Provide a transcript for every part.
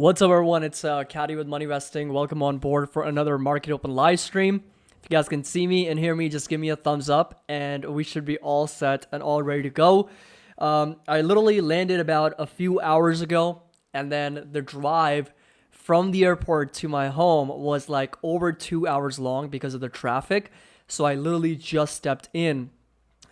What's up, everyone? It's Caddy with Money Vesting. Welcome on board for another Market Open live stream. If you guys can see me and hear me, just give me a thumbs up and we should be all set and all ready to go. I literally landed about a few hours ago, and then the drive from the airport to my home was like over 2 hours long because of the traffic. So I literally just stepped in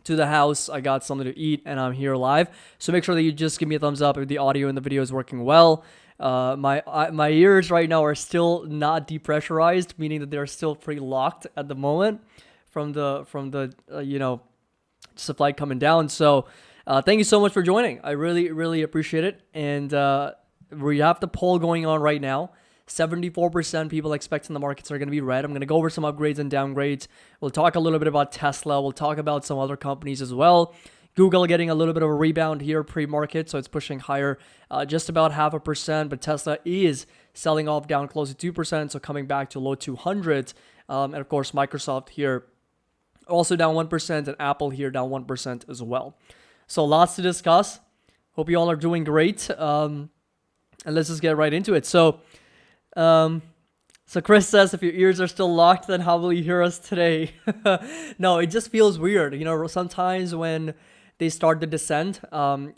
to the house. I got something to eat and I'm here live. So make sure that you just give me a thumbs up if the audio in the video is working well. My ears right now are still not depressurized, meaning that they're still pretty locked at the moment from the just a flight coming down. So thank you so much for joining. I really appreciate it. And we have the poll going on right now. 74% people expecting the markets are going to be red. I'm going to go over some upgrades and downgrades. We'll talk a little bit about Tesla. We'll talk about some other companies as well. Google getting a little bit of a rebound here pre-market, so it's pushing higher just about 0.5%, but Tesla is selling off down close to 2%, so coming back to low 200s. And of course, Microsoft here also down 1%, and Apple here down 1% as well. So lots to discuss. Hope you all are doing great. And let's just get right into it. So Chris says, if your ears are still locked, then how will you hear us today? No, it just feels weird. Sometimes when they start the descent,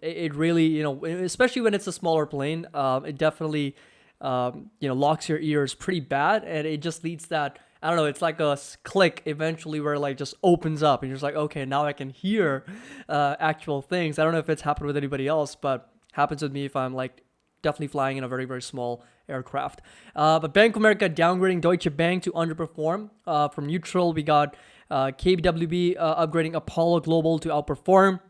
it really, especially when it's a smaller plane, it definitely, locks your ears pretty bad. And it just leads that, I don't know, it's like a click eventually where it like just opens up and you're just like, okay, now I can hear actual things. I don't know if it's happened with anybody else, but happens with me if I'm like definitely flying in a very, very small aircraft. But Bank of America downgrading Deutsche Bank to underperform. From neutral, we got KBWB upgrading Apollo Global to outperform.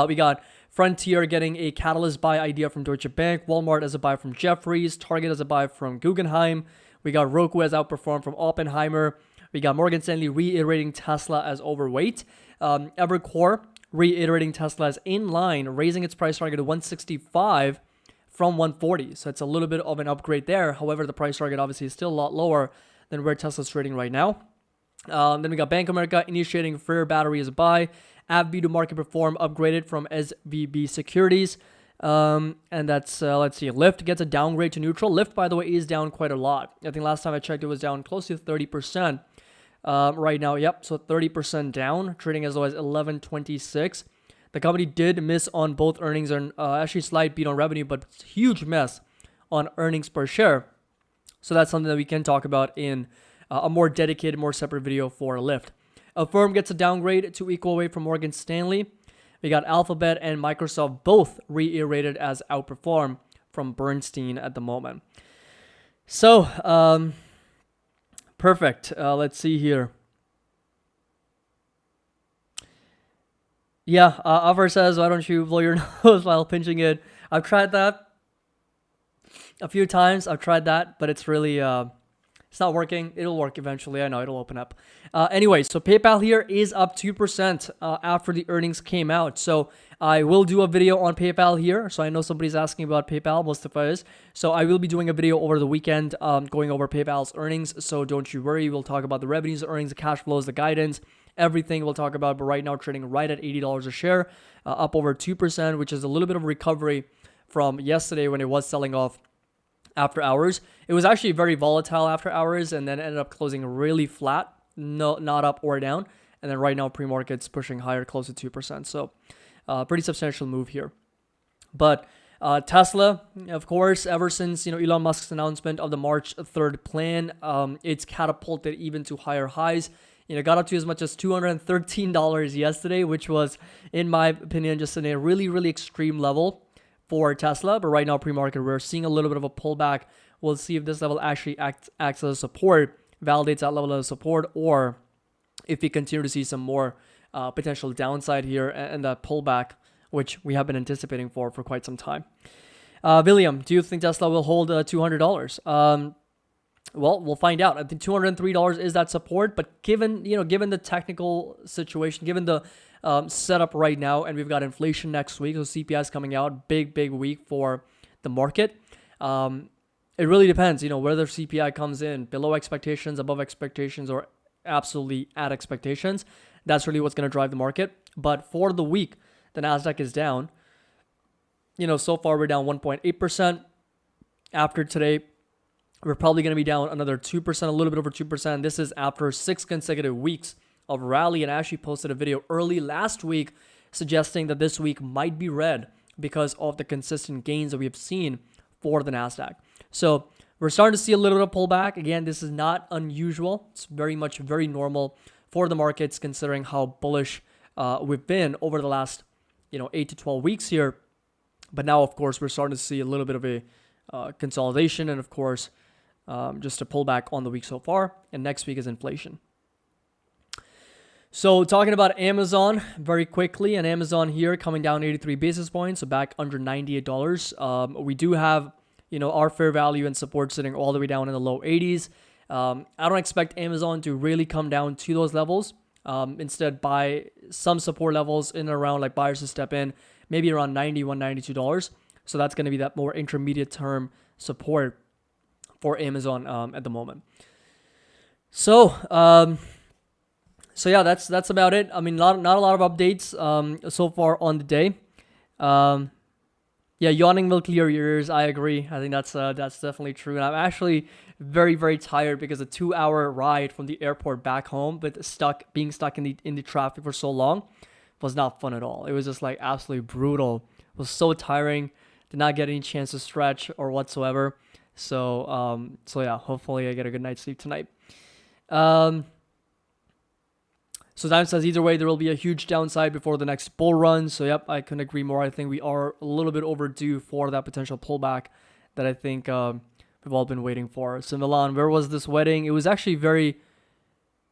We got Frontier getting a catalyst buy idea from Deutsche Bank. Walmart as a buy from Jefferies. Target as a buy from Guggenheim. We got Roku as outperform from Oppenheimer. We got Morgan Stanley reiterating Tesla as overweight. Evercore reiterating Tesla as in line, raising its price target to 165 from 140. So it's a little bit of an upgrade there. However, the price target obviously is still a lot lower than where Tesla's trading right now. Then we got Bank of America initiating Freyr Battery as a buy. AbbVie to market perform upgraded from SVB Securities. And that's, let's see, Lyft gets a downgrade to neutral. Lyft, by the way, is down quite a lot. I think last time I checked, it was down close to 30%. Right now, yep, so 30% down, trading as low as 11.26. The company did miss on both earnings and actually slight beat on revenue, but huge miss on earnings per share. So that's something that we can talk about in a more dedicated, more separate video for Lyft. Affirm gets a downgrade to equal weight from Morgan Stanley. We got Alphabet and Microsoft both reiterated as outperform from Bernstein at the moment. So, perfect. Let's see here. Yeah, Avar says, why don't you blow your nose while pinching it? I've tried that a few times. I've tried that, but it's really, it's not working. It'll work eventually. I know it'll open up. Anyway, so PayPal here is up 2% after the earnings came out. So I will do a video on PayPal here. So I know somebody's asking about PayPal. Mustafa is. So I will be doing a video over the weekend going over PayPal's earnings. So don't you worry. We'll talk about the revenues, the earnings, the cash flows, the guidance, everything we'll talk about. But right now, trading right at $80 a share, up over 2%, which is a little bit of recovery from yesterday when it was selling off after hours. It was actually very volatile after hours and then ended up closing really flat, not up or down. And then right now, pre-market's pushing higher, close to 2%. So pretty substantial move here. But Tesla, of course, ever since Elon Musk's announcement of the March 3rd plan, it's catapulted even to higher highs. Got up to as much as $213 yesterday, which was, in my opinion, just in a really, really extreme level for Tesla. But right now, pre-market, we're seeing a little bit of a pullback. We'll see if this level actually acts as a support, validates that level of support, or if we continue to see some more potential downside here and that pullback, which we have been anticipating for quite some time. William, do you think Tesla will hold $200? Well, we'll find out. I think $203 is that support, but given the technical situation, given the setup right now, and we've got inflation next week, so CPI is coming out, big week for the market. It really depends, whether CPI comes in below expectations, above expectations, or absolutely at expectations. That's really what's going to drive the market. But for the week, the Nasdaq is down. So far we're down 1.8%. after today, we're probably going to be down another 2%, a little bit over 2%. This is after 6 consecutive weeks of rally, and I actually posted a video early last week suggesting that this week might be red because of the consistent gains that we have seen for the NASDAQ. So we're starting to see a little bit of pullback. Again, this is not unusual. It's very much very normal for the markets considering how bullish we've been over the last 8 to 12 weeks here. But now, of course, we're starting to see a little bit of a consolidation and, of course, just a pullback on the week so far. And next week is inflation. So talking about Amazon very quickly, and Amazon here coming down 83 basis points, so back under $98. We do have, our fair value and support sitting all the way down in the low 80s. I don't expect Amazon to really come down to those levels. Instead, buy some support levels in and around, like buyers to step in, maybe around $91, $92. So that's going to be that more intermediate term support for Amazon at the moment. So yeah, that's about it. I mean, not a lot of updates so far on the day. Yeah, yawning will clear your ears. I agree. I think that's definitely true. And I'm actually very, very tired because a 2-hour ride from the airport back home, but being stuck in the traffic for so long was not fun at all. It was just like absolutely brutal. It was so tiring. Did not get any chance to stretch or whatsoever. So yeah, hopefully I get a good night's sleep tonight. So Dime says either way, there will be a huge downside before the next bull run. So yep, I couldn't agree more. I think we are a little bit overdue for that potential pullback that I think we've all been waiting for. So Milan, where was this wedding? It was actually very...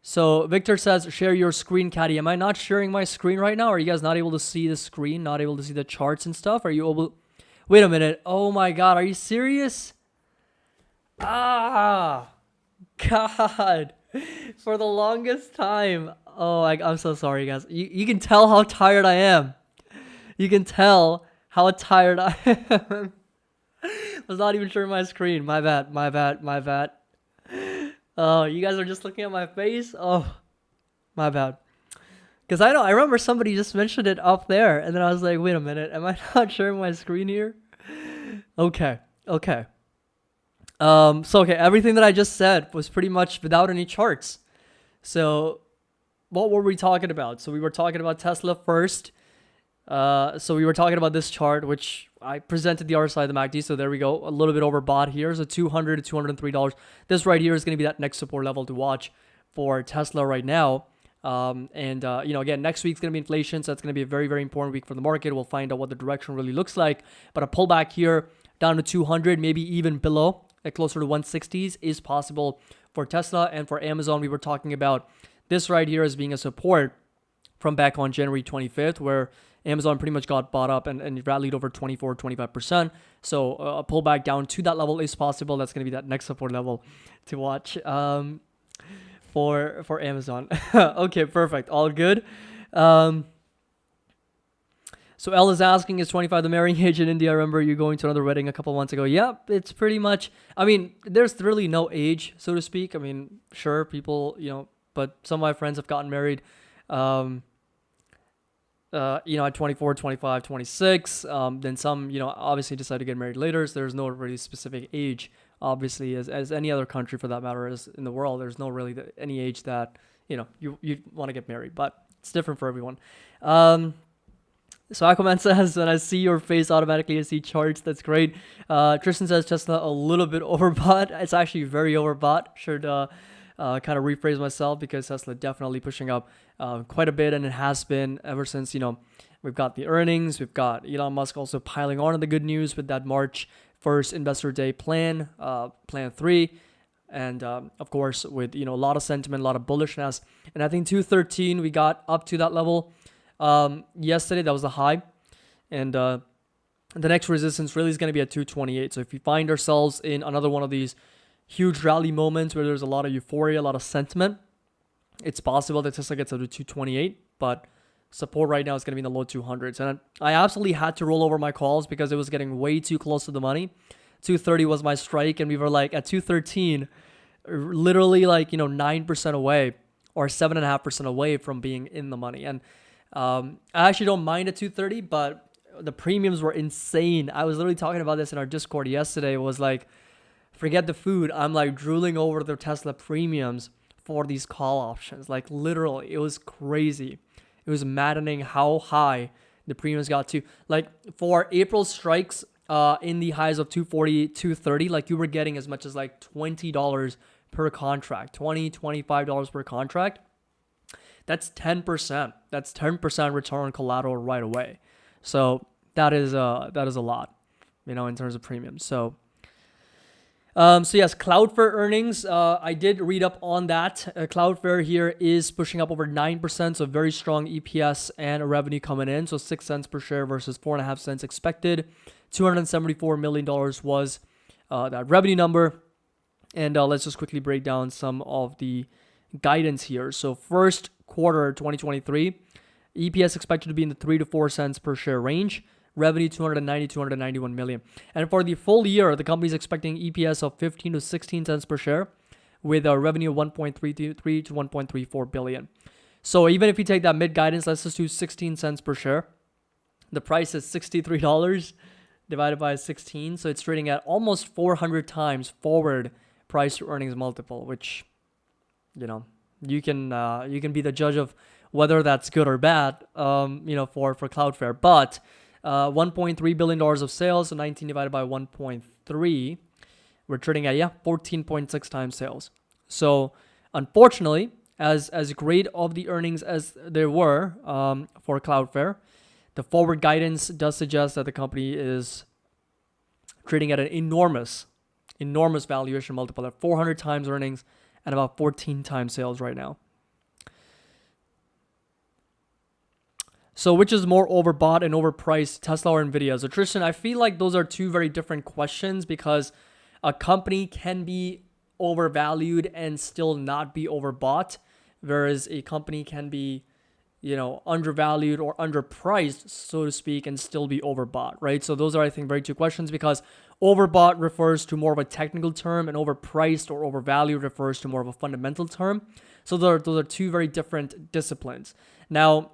So Victor says, share your screen, Caddy. Am I not sharing my screen right now? Are you guys not able to see the screen? Not able to see the charts and stuff? Are you able... Wait a minute. Oh my God. Are you serious? Ah, God. For the longest time. Oh, I'm so sorry, guys. You can tell how tired I am. You can tell how tired I am. I was not even sharing my screen. My bad. Oh, you guys are just looking at my face? Oh, my bad. Because I remember somebody just mentioned it up there, and then I was like, wait a minute, am I not sharing my screen here? Okay. So everything that I just said was pretty much without any charts. So what were we talking about? So we were talking about Tesla first. So we were talking about this chart, which I presented the other side of the MACD. So there we go. A little bit overbought here. So $200 to $203. This right here is going to be that next support level to watch for Tesla right now. Again, next week's going to be inflation. So that's going to be a very, very important week for the market. We'll find out what the direction really looks like. But a pullback here down to 200, maybe even below, closer to 160s is possible for Tesla. And for Amazon, we were talking about this right here as being a support from back on January 25th, where Amazon pretty much got bought up and rallied over 24-25%. So a pullback down to that level is possible. That's going to be that next support level to watch for Amazon. Okay, perfect. All good. So Elle is asking, is 25 the marrying age in India? I remember you going to another wedding a couple months ago. Yep, it's pretty much, I mean, there's really no age, so to speak. I mean, sure, people, but some of my friends have gotten married, at 24, 25, 26. Then some, obviously decide to get married later. So there's no really specific age, obviously, as any other country for that matter is in the world. There's no really any age that, you want to get married, but it's different for everyone. So Aquaman says, when I see your face automatically, I see charts. That's great. Tristan says Tesla a little bit overbought. It's actually very overbought. Should kind of rephrase myself because Tesla definitely pushing up quite a bit, and it has been ever since, we've got the earnings. We've got Elon Musk also piling on the good news with that March 1st Investor Day plan, Plan 3. And of course, with, a lot of sentiment, a lot of bullishness. And I think 213, we got up to that level. Yesterday that was the high, and the next resistance really is going to be at 228. So if we find ourselves in another one of these huge rally moments where there's a lot of euphoria, a lot of sentiment, it's possible that Tesla gets up to 228, but support right now is going to be in the low 200s. And I absolutely had to roll over my calls because it was getting way too close to the money. 230 was my strike, and we were like at 213, literally 9% away or 7.5% away from being in the money. And I actually don't mind at 230, but the premiums were insane. I was literally talking about this in our Discord yesterday. It was like, forget the food. I'm like drooling over the Tesla premiums for these call options. Like literally, it was crazy. It was maddening how high the premiums got to. Like for April strikes, in the highs of 240, 230, like you were getting as much as like $20 per contract, $25 per contract. That's 10%. That's 10% return on collateral right away. So that is a lot, in terms of premiums. So yes, Cloudflare earnings. I did read up on that. Cloudflare here is pushing up over 9%, so very strong EPS and revenue coming in. So 6 cents per share versus 4.5 cents expected. $274 million was that revenue number. And let's just quickly break down some of the guidance here. So first quarter 2023, EPS expected to be in the 3 to 4 cents per share range. Revenue 291 million. And for the full year, the company is expecting EPS of 15 to 16 cents per share with a revenue of 1.33 to 1.34 billion. So even if you take that mid guidance, let's just do 16 cents per share. The price is $63 divided by 16. So it's trading at almost 400 times forward price to earnings multiple, which, you can be the judge of whether that's good or bad, for Cloudflare. But $1.3 billion of sales, so 19 divided by 1.3, we're trading at 14.6 times sales. So unfortunately, as great of the earnings as there were for Cloudflare, the forward guidance does suggest that the company is trading at an enormous valuation multiple at 400 times earnings and about 14 times sales right now. So which is more overbought and overpriced, Tesla or Nvidia? So Tristan, I feel like those are two very different questions because a company can be overvalued and still not be overbought, whereas a company can be, undervalued or underpriced, so to speak, and still be overbought, right? So those are, I think, very two questions because overbought refers to more of a technical term and overpriced or overvalued refers to more of a fundamental term. So those are two very different disciplines. Now,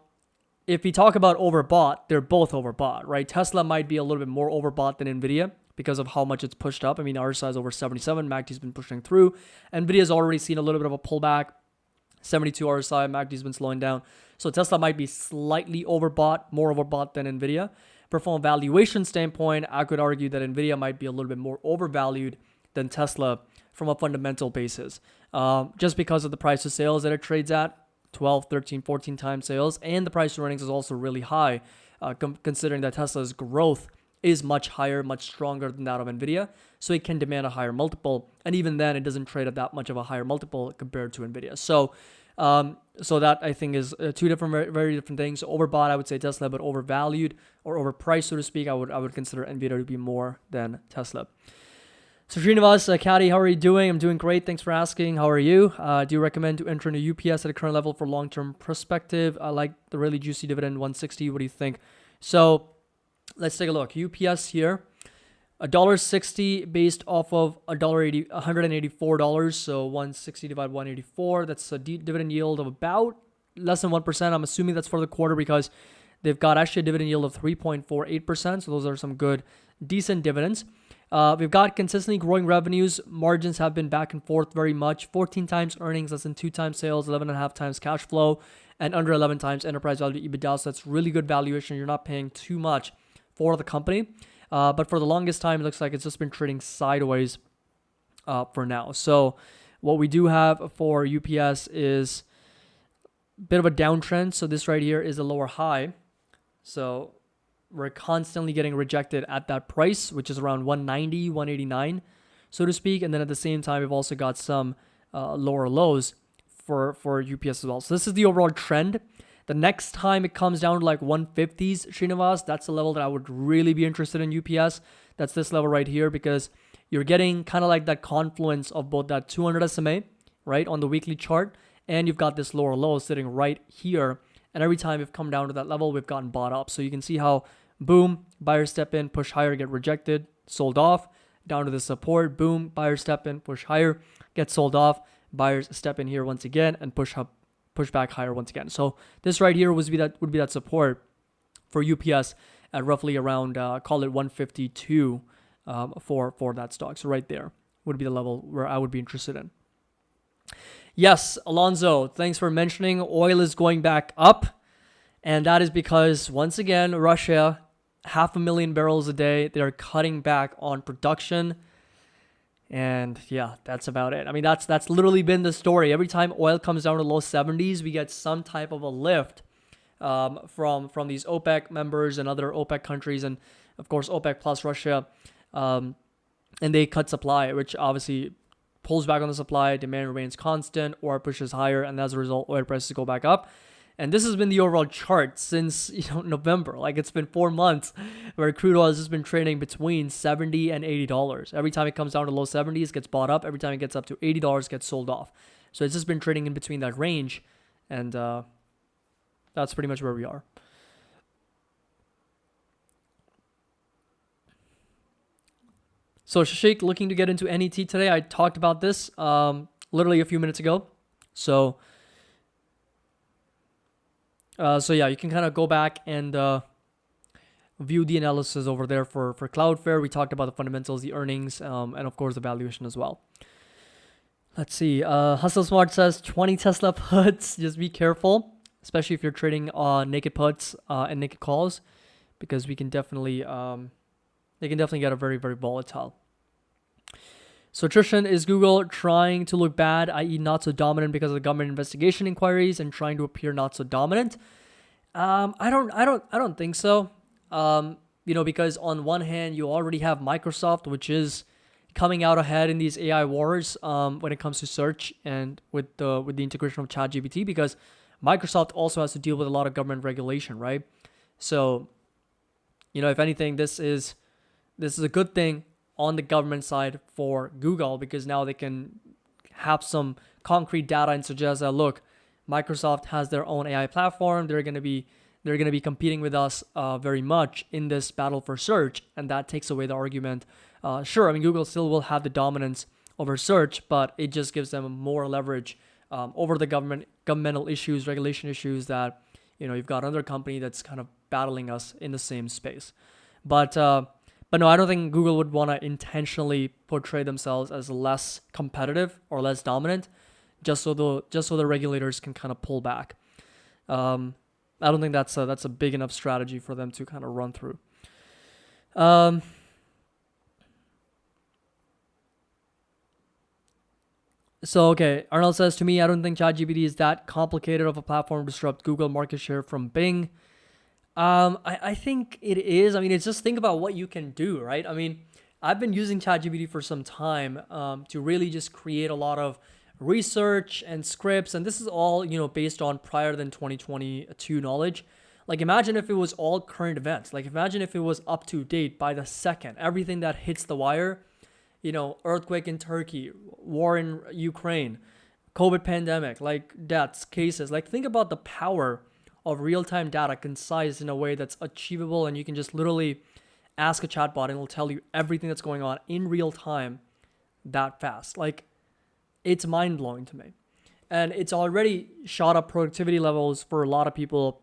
if we talk about overbought, they're both overbought, right? Tesla might be a little bit more overbought than Nvidia because of how much it's pushed up. I mean, RSI is over 77, MACD's been pushing through. Nvidia's already seen a little bit of a pullback, 72 RSI, MACD's been slowing down. So Tesla might be slightly overbought, more overbought than Nvidia. But from a valuation standpoint, I could argue that Nvidia might be a little bit more overvalued than Tesla from a fundamental basis, just because of the price of sales that it trades at. 12, 13, 14 times sales, and the price to earnings is also really high, considering that Tesla's growth is much higher, much stronger than that of Nvidia, so it can demand a higher multiple, and even then, it doesn't trade at that much of a higher multiple compared to Nvidia. So that I think is two different, very different things. Overbought, I would say Tesla, but overvalued or overpriced, so to speak, I would consider Nvidia to be more than Tesla. So Srinivas, Caddy, how are you doing? I'm doing great. Thanks for asking. How are you? Do you recommend to enter into UPS at a current level for long-term perspective? I like the really juicy dividend, 160. What do you think? So let's take a look. UPS here, $1.60 based off of $184. So 160 divided 184. That's a dividend yield of about less than 1%. I'm assuming that's for the quarter because they've got actually a dividend yield of 3.48%. So those are some good, decent dividends. We've got consistently growing revenues. Margins have been back and forth very much. 14 times earnings, less than 2 times sales, 11.5 times cash flow, and under 11 times enterprise value to EBITDA. So that's really good valuation. You're not paying too much for the company. But for the longest time, it looks like it's just been trading sideways for now. So what we do have for UPS is a bit of a downtrend. So this right here is a lower high. So we're constantly getting rejected at that price, which is around 190, 189, so to speak. And then at the same time, we've also got some lower lows for UPS as well. So this is the overall trend. The next time it comes down to like 150s, Srinivas, that's the level that I would really be interested in UPS. That's this level right here because you're getting kind of like that confluence of both that 200 SMA, right, on the weekly chart, and you've got this lower low sitting right here. And every time we've come down to that level, we've gotten bought up. So you can see how, boom, buyers step in, push higher, get rejected, sold off, down to the support, boom, buyers step in, push higher, get sold off, buyers step in here once again and push up, push back higher once again. So this right here would be that support for UPS. at roughly around call it 152 for that stock. So right there would be the level where I would be interested in. Yes, Alonzo, thanks for mentioning oil is going back up. And that is because, once again, Russia, 500,000 barrels a day, they're cutting back on production. And yeah, that's about it. I mean, that's literally been the story. Every time oil comes down to low 70s, we get some type of a lift from these OPEC members and other OPEC countries, and of course OPEC plus Russia, and they cut supply, which obviously pulls back on the supply. Demand remains constant or pushes higher, and as a result, oil prices go back up. And this has been the overall chart since November. Like, it's been 4 months where crude oil has just been trading between $70 and $80. Every time it comes down to low 70s, it gets bought up. Every time it gets up to $80, it gets sold off. So it's just been trading in between that range, and that's pretty much where we are. So Shashik, looking to get into NET today. I talked about this literally a few minutes ago. So yeah, you can kind of go back and view the analysis over there for Cloudflare. We talked about the fundamentals, the earnings, and of course the valuation as well. Let's see. Hustle Smart says 20 Tesla puts. Just be careful, especially if you're trading naked puts and naked calls, because we can definitely they can definitely get a very, very volatile. So Trishan, is Google trying to look bad, i.e. not so dominant because of the government investigation inquiries and trying to appear not so dominant? I don't think so. Because on one hand, you already have Microsoft, which is coming out ahead in these AI wars when it comes to search and with the integration of ChatGPT, because Microsoft also has to deal with a lot of government regulation, right? So, if anything, this is a good thing on the government side for Google, because now they can have some concrete data and suggest that, look, Microsoft has their own AI platform. They're going to be competing with us very much in this battle for search, and that takes away the argument. Sure, I mean, Google still will have the dominance over search, but it just gives them more leverage over the governmental issues, regulation issues that you've got another company that's kind of battling us in the same space. But no, I don't think Google would want to intentionally portray themselves as less competitive or less dominant, just so the regulators can kind of pull back. I don't think that's a big enough strategy for them to kind of run through. So, okay, Arnold says, to me, I don't think ChatGPT is that complicated of a platform to disrupt Google market share from Bing. I think it is. I mean, it's just think about what you can do, right? I mean, I've been using ChatGPT for some time to really just create a lot of research and scripts, and this is all based on prior than 2022 knowledge. Like, imagine if it was all current events. Like, imagine if it was up to date by the second, everything that hits the wire. Earthquake in Turkey, war in Ukraine, COVID pandemic, like deaths, cases. Like, think about the power of real-time data concise in a way that's achievable, and you can just literally ask a chatbot and it'll tell you everything that's going on in real time that fast. Like, it's mind-blowing to me. And it's already shot up productivity levels for a lot of people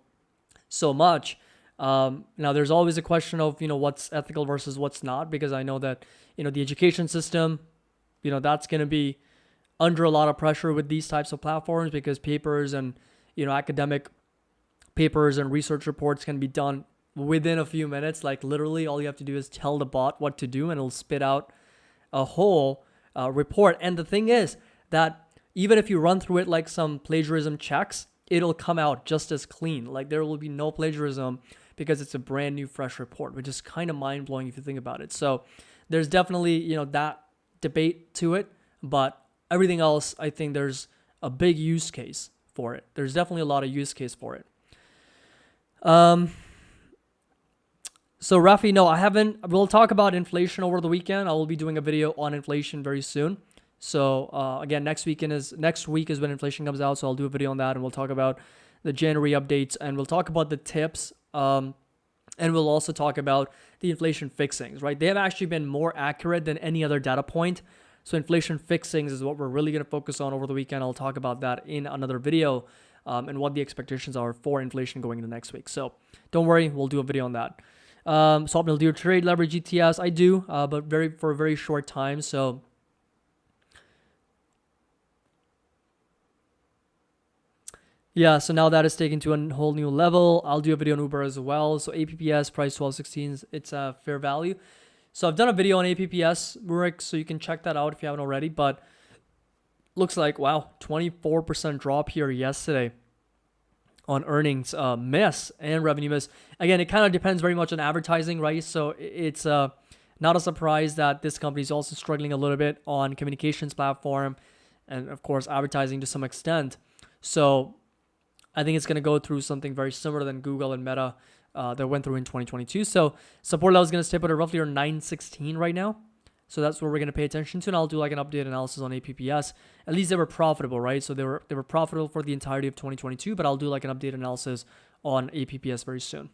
so much. Now, there's always a question of, what's ethical versus what's not, because I know that, the education system, that's going to be under a lot of pressure with these types of platforms, because papers and, academic papers and research reports can be done within a few minutes. Like, literally all you have to do is tell the bot what to do and it'll spit out a whole report. And the thing is that even if you run through it like some plagiarism checks, it'll come out just as clean. Like, there will be no plagiarism because it's a brand new fresh report, which is kind of mind-blowing if you think about it. So there's definitely that debate to it, but everything else, I think there's a big use case for it. There's definitely a lot of use case for it. So Rafi, no, I haven't. We'll talk about inflation over the weekend. I will be doing a video on inflation very soon. So again, next week is when inflation comes out. So I'll do a video on that, and we'll talk about the January updates, and we'll talk about the tips. And we'll also talk about the inflation fixings, right? They have actually been more accurate than any other data point. So inflation fixings is what we're really going to focus on over the weekend. I'll talk about that in another video. And what the expectations are for inflation going into next week. So don't worry, we'll do a video on that. Swap nil, do you trade leverage ETFs? I do, but for a very short time. So yeah, so now that is taken to a whole new level. I'll do a video on Uber as well. So APPS price 12.16, it's a fair value. So I've done a video on APPS, Rick, so you can check that out if you haven't already. But looks like, wow, 24% drop here yesterday on earnings miss and revenue miss. Again, it kind of depends very much on advertising, right? So it's not a surprise that this company is also struggling a little bit on communications platform and, of course, advertising to some extent. So I think it's going to go through something very similar than Google and Meta that went through in 2022. So support level is going to stay put at roughly around 916 right now. So that's what we're going to pay attention to, and I'll do like an update analysis on APPS. At least they were profitable, right? So they were profitable for the entirety of 2022, but I'll do like an update analysis on APPS very soon.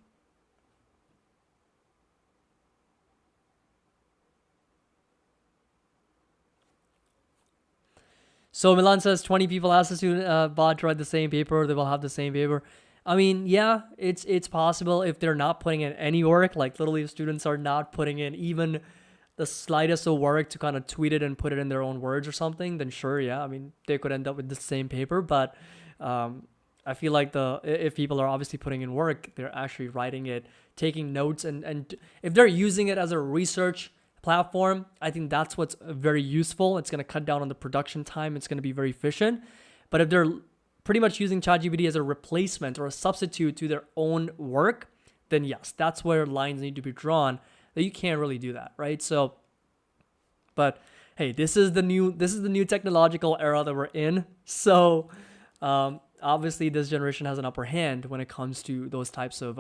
So Milan says 20 people asked the student bot to write the same paper. They will have the same paper. I mean, yeah, it's possible if they're not putting in any work. Like literally, if students are not putting in even the slightest of work to kind of tweet it and put it in their own words or something, then sure, yeah. I mean, they could end up with the same paper. But I feel like if people are obviously putting in work, they're actually writing it, taking notes, and if they're using it as a research platform, I think that's what's very useful. It's going to cut down on the production time. It's going to be very efficient. But if they're pretty much using ChatGPT as a replacement or a substitute to their own work, then yes, that's where lines need to be drawn. That you can't really do that, right? So, but hey, this is the new technological era that we're in. So, obviously, this generation has an upper hand when it comes to those types of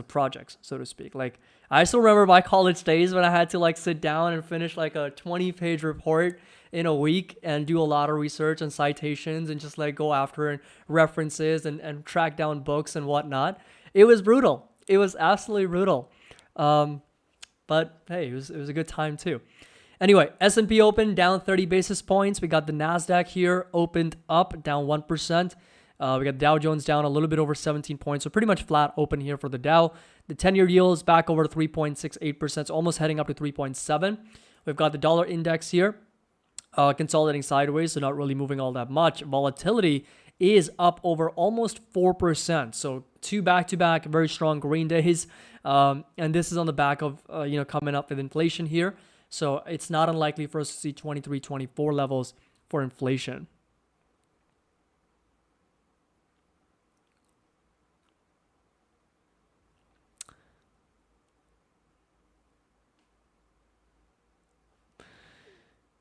projects, so to speak. Like I still remember my college days when I had to like sit down and finish like a 20-page report in a week and do a lot of research and citations and just like go after references and track down books and whatnot. It was brutal. It was absolutely brutal. But hey, it was a good time too. Anyway, S&P opened down 30 basis points. We got the NASDAQ here opened up down 1%. We got Dow Jones down a little bit over 17 points. So pretty much flat open here for the Dow. The 10-year yield is back over 3.68%. It's almost heading up to 3.7. We've got the dollar index here consolidating sideways, so not really moving all that much. Volatility is up over almost 4%. So two back-to-back very strong green days. And this is on the back of, coming up with inflation here. So it's not unlikely for us to see 23, 24 levels for inflation.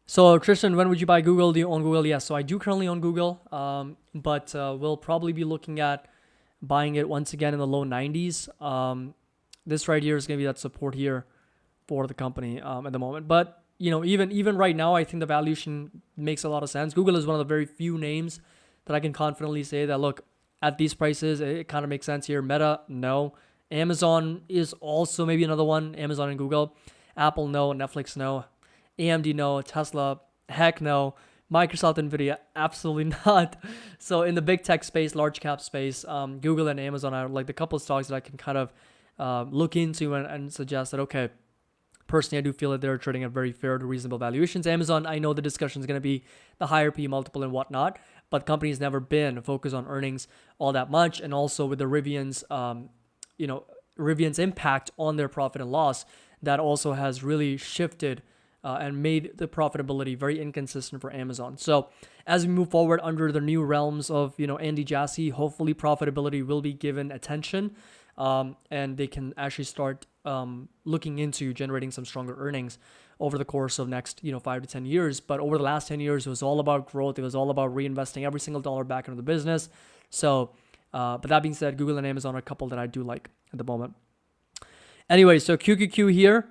So Tristan, when would you buy Google? Do you own Google? Yes. So I do currently own Google, but we'll probably be looking at buying it once again in the low 90s. This right here is going to be that support here for the company at the moment. But even right now, I think the valuation makes a lot of sense. Google is one of the very few names that I can confidently say that look at these prices, it kind of makes sense here. Meta, no. Amazon is also maybe another one. Amazon and Google. Apple, no. Netflix, no. AMD, no. Tesla, heck no. Microsoft, Nvidia, absolutely not. So in the big tech space, large cap space, Google and Amazon are like the couple of stocks that I can kind of look into and suggest that, okay, personally, I do feel that they're trading at very fair to reasonable valuations. Amazon, I know the discussion is going to be the higher P multiple and whatnot, but the company's never been focused on earnings all that much. And also with the Rivian's, Rivian's impact on their profit and loss, that also has really shifted and made the profitability very inconsistent for Amazon. So as we move forward under the new realms of, Andy Jassy, hopefully profitability will be given attention and they can actually start looking into generating some stronger earnings over the course of next, 5 to 10 years. But over the last 10 years, it was all about growth. It was all about reinvesting every single dollar back into the business. So, but that being said, Google and Amazon are a couple that I do like at the moment. Anyway, so QQQ here.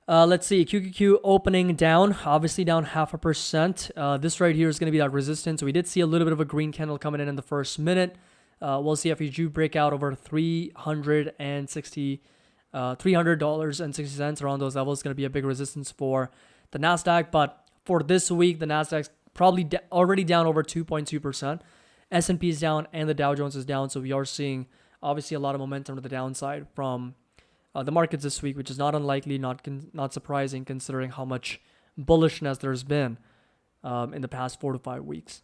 Let's see, QQQ opening down, obviously down 0.5%. This right here is going to be that resistance. So we did see a little bit of a green candle coming in the first minute. We'll see if we do break out over $360 around those levels. It's going to be a big resistance for the NASDAQ. But for this week, the NASDAQ's probably already down over 2.2%. S&P is down and the Dow Jones is down. So we are seeing Obviously, a lot of momentum to the downside from the markets this week, which is not unlikely, not surprising considering how much bullishness there's been in the past 4 to 5 weeks.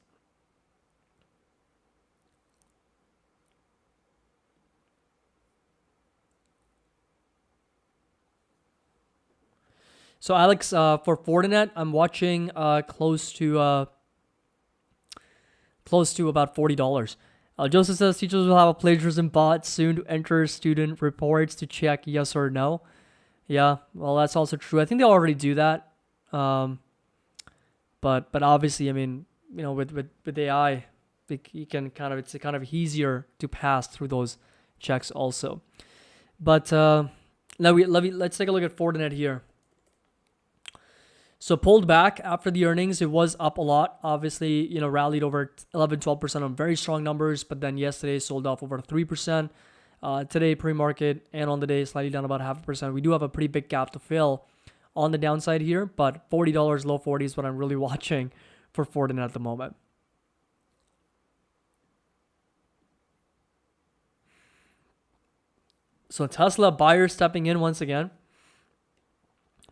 So Alex, for Fortinet, I'm watching close to about $40. Joseph says teachers will have a plagiarism bot soon to enter student reports to check yes or no. Yeah, well, that's also true. I think they already do that. But obviously, I mean, with AI, you can it's kind of easier to pass through those checks also. But let's take a look at Fortinet here. So pulled back after the earnings. It was up a lot. Obviously, rallied over 11-12% on very strong numbers, but then yesterday sold off over 3%. Today, pre-market and on the day, slightly down about 0.5%. We do have a pretty big gap to fill on the downside here, but $40, low 40s is what I'm really watching for Fortinet at the moment. So Tesla buyers stepping in once again,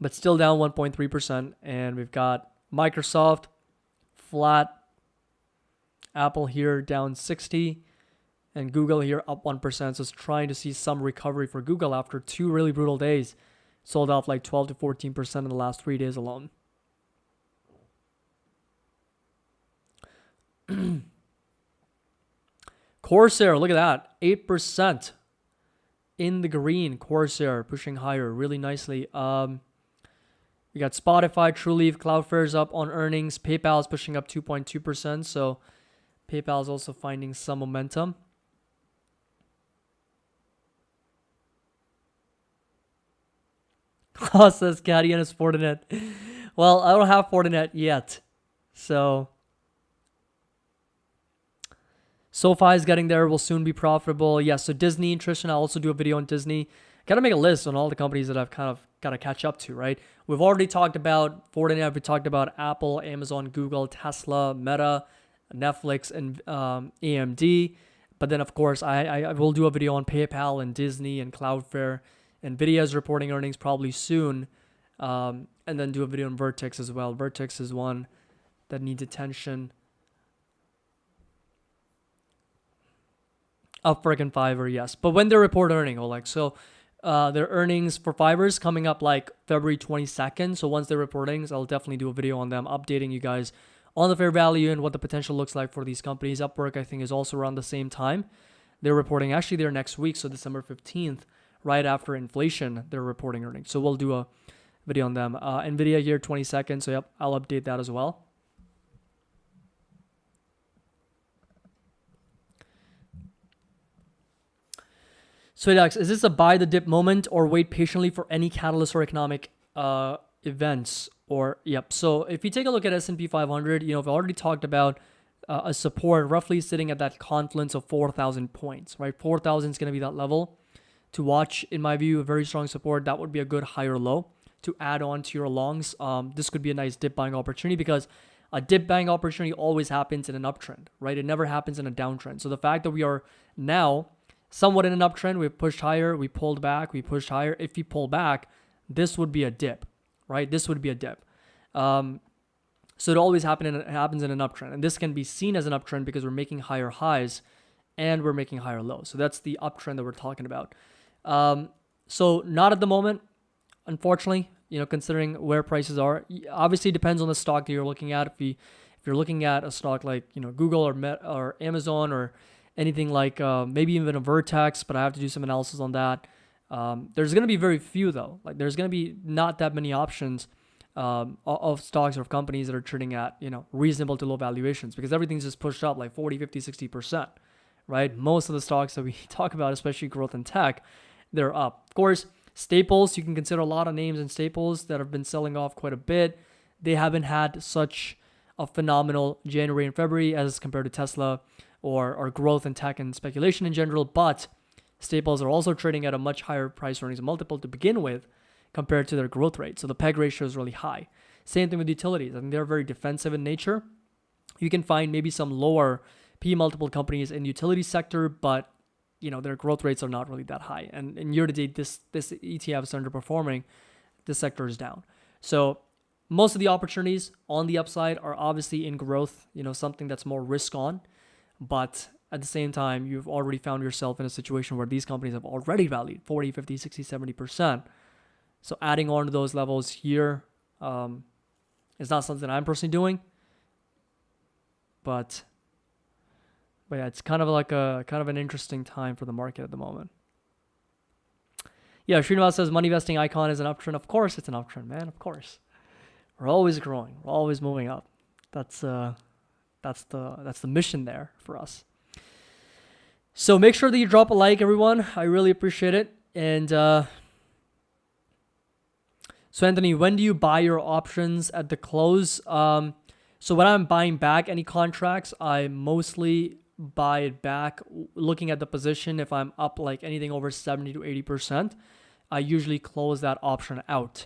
but still down 1.3%. And we've got Microsoft flat, Apple here down 60, and Google here up 1%. So it's trying to see some recovery for Google after 2 really brutal days. Sold off like 12 to 14% in the last 3 days alone. Corsair, look at that, 8% in the green. Corsair pushing higher really nicely. We got Spotify, TrueLeaf, Cloudflare's up on earnings. PayPal is pushing up 2.2%. So PayPal is also finding some momentum. Says Caddy and his Fortinet. Well, I don't have Fortinet yet. So SoFi is getting there. Will soon be profitable. Yeah, so Disney, Tristan, I'll also do a video on Disney. Got to make a list on all the companies that I've kind of got to catch up to, right? We've already talked about Fortinet. We talked about Apple, Amazon, Google, Tesla, Meta, Netflix, and AMD. But then, of course, I will do a video on PayPal and Disney and Cloudflare. NVIDIA is reporting earnings probably soon. And then do a video on Vertex as well. Vertex is one that needs attention. Upwork and Fiverr, yes. But when they report earning, Oleg. So their earnings for Fiverr is coming up like February 22nd. So once they report earnings, I'll definitely do a video on them, updating you guys on the fair value and what the potential looks like for these companies. Upwork, I think, is also around the same time. They're reporting, actually, they're next week. So December 15th, right after inflation, they're reporting earnings. So we'll do a video on them. NVIDIA here, 22nd. So yep, I'll update that as well. So Alex, is this a buy the dip moment or wait patiently for any catalyst or economic events? Or yep. So if you take a look at S&P 500, I've already talked about a support roughly sitting at that confluence of 4,000 points, right? 4,000 is going to be that level to watch, in my view, a very strong support. That would be a good higher low to add on to your longs. This could be a nice dip buying opportunity because a dip buying opportunity always happens in an uptrend, right? It never happens in a downtrend. So the fact that we are now somewhat in an uptrend, we pushed higher, we pulled back, we pushed higher. If we pull back, this would be a dip, right? This would be a dip. So it always happens in an uptrend. And this can be seen as an uptrend because we're making higher highs and we're making higher lows. So that's the uptrend that we're talking about. So not at the moment, unfortunately, considering where prices are. Obviously, it depends on the stock that you're looking at. If you're looking at a stock like Google or Amazon or anything like maybe even a Vertex, but I have to do some analysis on that. There's going to be very few though. Like there's going to be not that many options of stocks or companies that are trading at reasonable to low valuations because everything's just pushed up like 40, 50, 60%, right? Most of the stocks that we talk about, especially growth and tech, they're up. Of course, staples, you can consider a lot of names in staples that have been selling off quite a bit. They haven't had such a phenomenal January and February as compared to Tesla or growth and tech and speculation in general, but staples are also trading at a much higher price earnings multiple to begin with compared to their growth rate. So the PEG ratio is really high. Same thing with utilities. I think they're very defensive in nature. You can find maybe some lower P multiple companies in the utility sector, but their growth rates are not really that high. And in year to date, this ETF is underperforming. This sector is down. So most of the opportunities on the upside are obviously in growth, something that's more risk on. But at the same time, you've already found yourself in a situation where these companies have already rallied 40, 50, 60, 70%. So adding on to those levels here is not something I'm personally doing. But yeah, it's kind of like an interesting time for the market at the moment. Yeah, Srinivas says money vesting icon is an uptrend. Of course it's an uptrend, man. Of course. We're always growing. We're always moving up. That's the mission there for us. So make sure that you drop a like, everyone. I really appreciate it. And so Anthony, when do you buy your options at the close? So when I'm buying back any contracts, I mostly buy it back looking at the position. If I'm up like anything over 70 to 80%, I usually close that option out.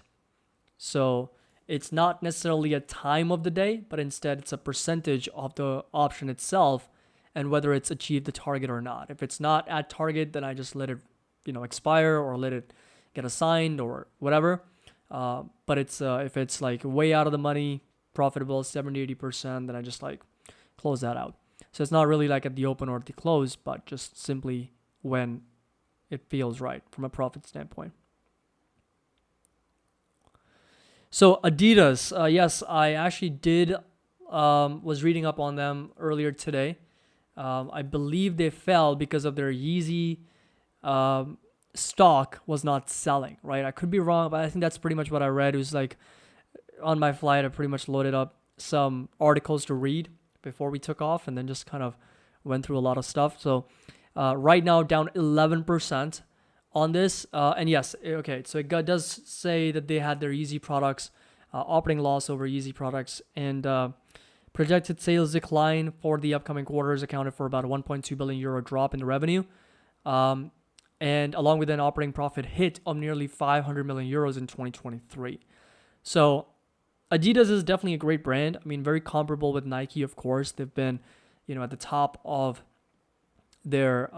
So it's not necessarily a time of the day, but instead it's a percentage of the option itself and whether it's achieved the target or not. If it's not at target, then I just let it, expire or let it get assigned or whatever. But it's if it's like way out of the money, profitable 70, 80%, then I just like close that out. So it's not really like at the open or at the close, but just simply when it feels right from a profit standpoint. So Adidas, yes, I actually did, was reading up on them earlier today. I believe they fell because of their Yeezy stock was not selling, right? I could be wrong, but I think that's pretty much what I read. It was like on my flight, I pretty much loaded up some articles to read before we took off and then just kind of went through a lot of stuff. So right now down 11% on this. And yes, okay, so it does say that they had their Yeezy products, operating loss over Yeezy products, and projected sales decline for the upcoming quarters accounted for about a 1.2 billion euro drop in the revenue. And along with an operating profit hit of nearly 500 million euros in 2023. So Adidas is definitely a great brand. I mean, very comparable with Nike, of course. They've been, at the top of their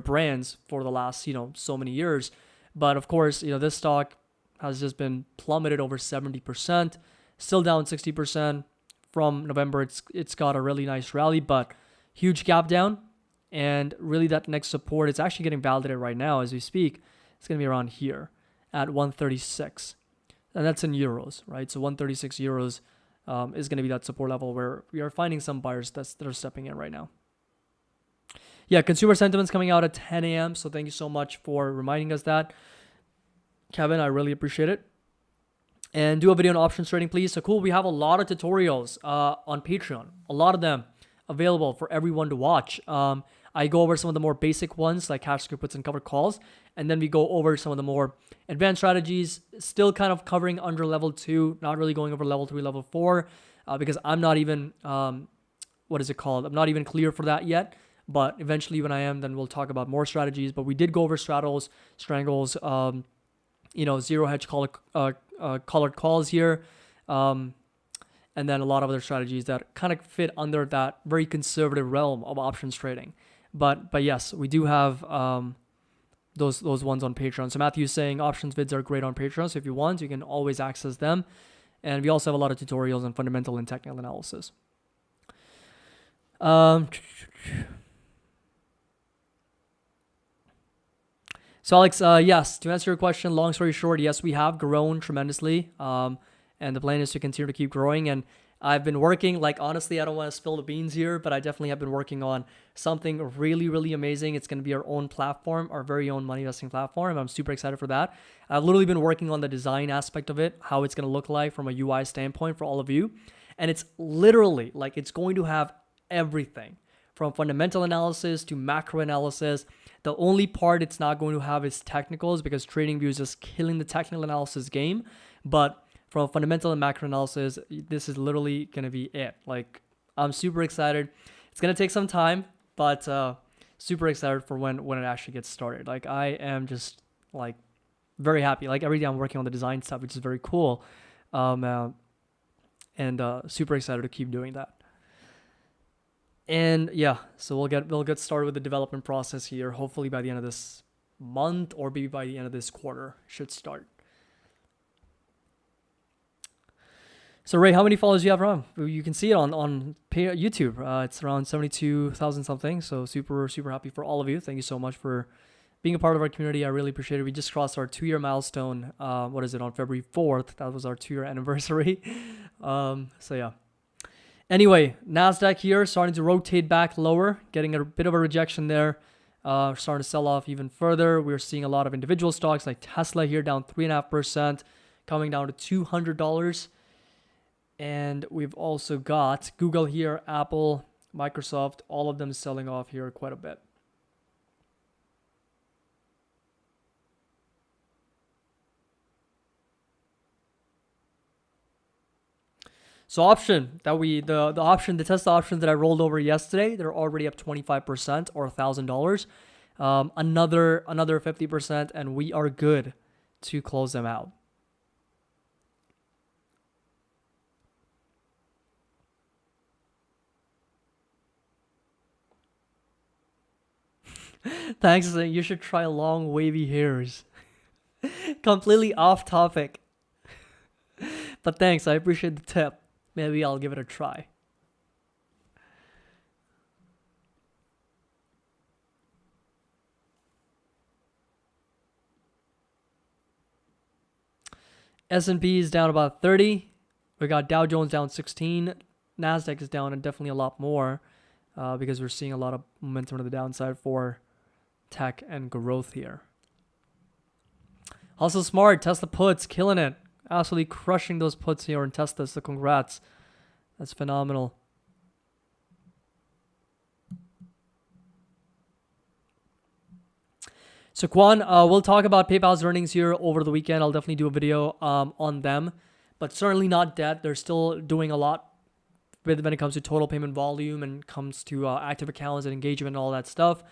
brands for the last, so many years. But of course, this stock has just been plummeted over 70%, still down 60% from November. It's got a really nice rally, but huge gap down. And really that next support, it's actually getting validated right now as we speak. It's going to be around here at 136. And that's in euros, right? So 136 euros is going to be that support level where we are finding some buyers that are stepping in right now. Yeah, consumer sentiment's coming out at 10 a.m. So thank you so much for reminding us that. Kevin, I really appreciate it. And do a video on options trading, please. So cool, we have a lot of tutorials on Patreon. A lot of them available for everyone to watch. I go over some of the more basic ones like cash script puts and covered calls. And then we go over some of the more advanced strategies, still kind of covering under level 2, not really going over level 3, level 4, because I'm not even, I'm not even clear for that yet. But eventually when I am, then we'll talk about more strategies. But we did go over straddles, strangles, zero hedge collared calls here. And then a lot of other strategies that kind of fit under that very conservative realm of options trading. But yes, we do have those ones on Patreon. So Matthew's saying options vids are great on Patreon. So if you want, you can always access them. And we also have a lot of tutorials on fundamental and technical analysis. So Alex, yes, to answer your question, long story short, yes, we have grown tremendously. And the plan is to continue to keep growing. And I've been working, honestly, I don't want to spill the beans here, but I definitely have been working on something really, really amazing. It's going to be our own platform, our very own money investing platform. I'm super excited for that. I've literally been working on the design aspect of it, how it's going to look like from a UI standpoint for all of you. And it's literally it's going to have everything from fundamental analysis to macro analysis. The only part it's not going to have is technicals because TradingView is just killing the technical analysis game. But from fundamental and macro analysis, this is literally going to be it. I'm super excited. It's going to take some time, but super excited for when it actually gets started. I am just very happy. Every day I'm working on the design stuff, which is very cool. And super excited to keep doing that. And yeah, so we'll get started with the development process here. Hopefully by the end of this month or maybe by the end of this quarter should start. So Ray, how many followers do you have around? You can see it on YouTube. It's around 72,000 something. So super happy for all of you. Thank you so much for being a part of our community. I really appreciate it. We just crossed our 2-year milestone. What is it, on February 4th? That was our 2-year anniversary. So yeah. Anyway, NASDAQ here starting to rotate back lower, getting a bit of a rejection there. Starting to sell off even further. We're seeing a lot of individual stocks like Tesla here down 3.5%, coming down to $200. And we've also got Google here, Apple, Microsoft, all of them selling off here quite a bit. So option that the Tesla options that I rolled over yesterday, they're already up 25% or $1,000. Another 50%, and we are good to close them out. Thanks. You should try long wavy hairs. Completely off topic. But thanks, I appreciate the tip. Maybe I'll give it a try. S&P is down about 30. We got Dow Jones down 16. NASDAQ is down and definitely a lot more because we're seeing a lot of momentum to the downside for tech and growth here. Also smart, Tesla puts, killing it. Absolutely crushing those puts here in Tesla, so congrats. That's phenomenal. So Kwan, we'll talk about PayPal's earnings here over the weekend. I'll definitely do a video on them, but certainly not debt. They're still doing a lot when it comes to total payment volume and comes to active accounts and engagement and all that stuff.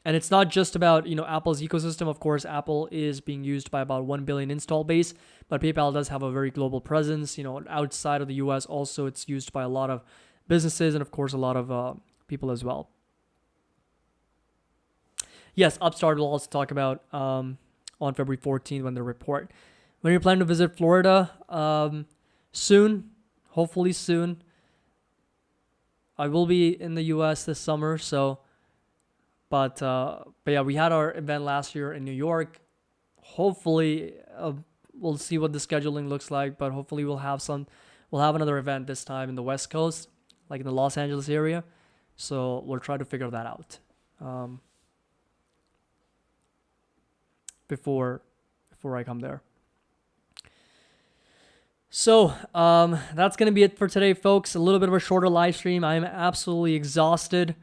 And it's not just about, Apple's ecosystem. Of course, Apple is being used by about 1 billion install base, but PayPal does have a very global presence. Outside of the US also, it's used by a lot of businesses and, of course, a lot of people as well. Yes, Upstart will also talk about on February 14th when they report. When you're planning to visit Florida, soon, hopefully soon. I will be in the US this summer, so... But yeah, we had our event last year in New York. Hopefully, we'll see what the scheduling looks like. But hopefully, we'll have another event this time in the West Coast, like in the Los Angeles area. So we'll try to figure that out before I come there. So that's gonna be it for today, folks. A little bit of a shorter live stream. I am absolutely exhausted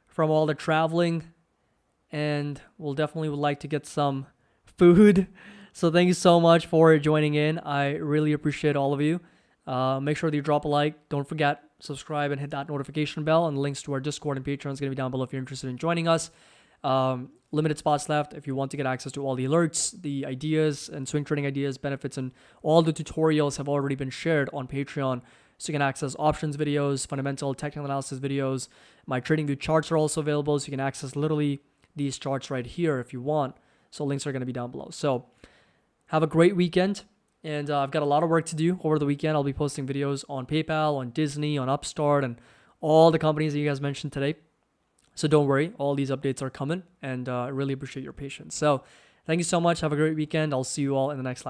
from all the traveling. And we'll definitely would like to get some food. So thank you so much for joining in. I really appreciate all of you. Make sure that you drop a like. Don't forget, subscribe and hit that notification bell. And the links to our Discord and Patreon is going to be down below if you're interested in joining us. Limited spots left if you want to get access to all the alerts, the ideas and swing trading ideas, benefits, and all the tutorials have already been shared on Patreon. So you can access options videos, fundamental technical analysis videos. My TradingView charts are also available. So you can access literally these charts right here if you want. So links are going to be down below. So have a great weekend. And I've got a lot of work to do over the weekend. I'll be posting videos on PayPal, on Disney, on Upstart, and all the companies that you guys mentioned today. So don't worry. All these updates are coming. And I really appreciate your patience. So thank you so much. Have a great weekend. I'll see you all in the next live.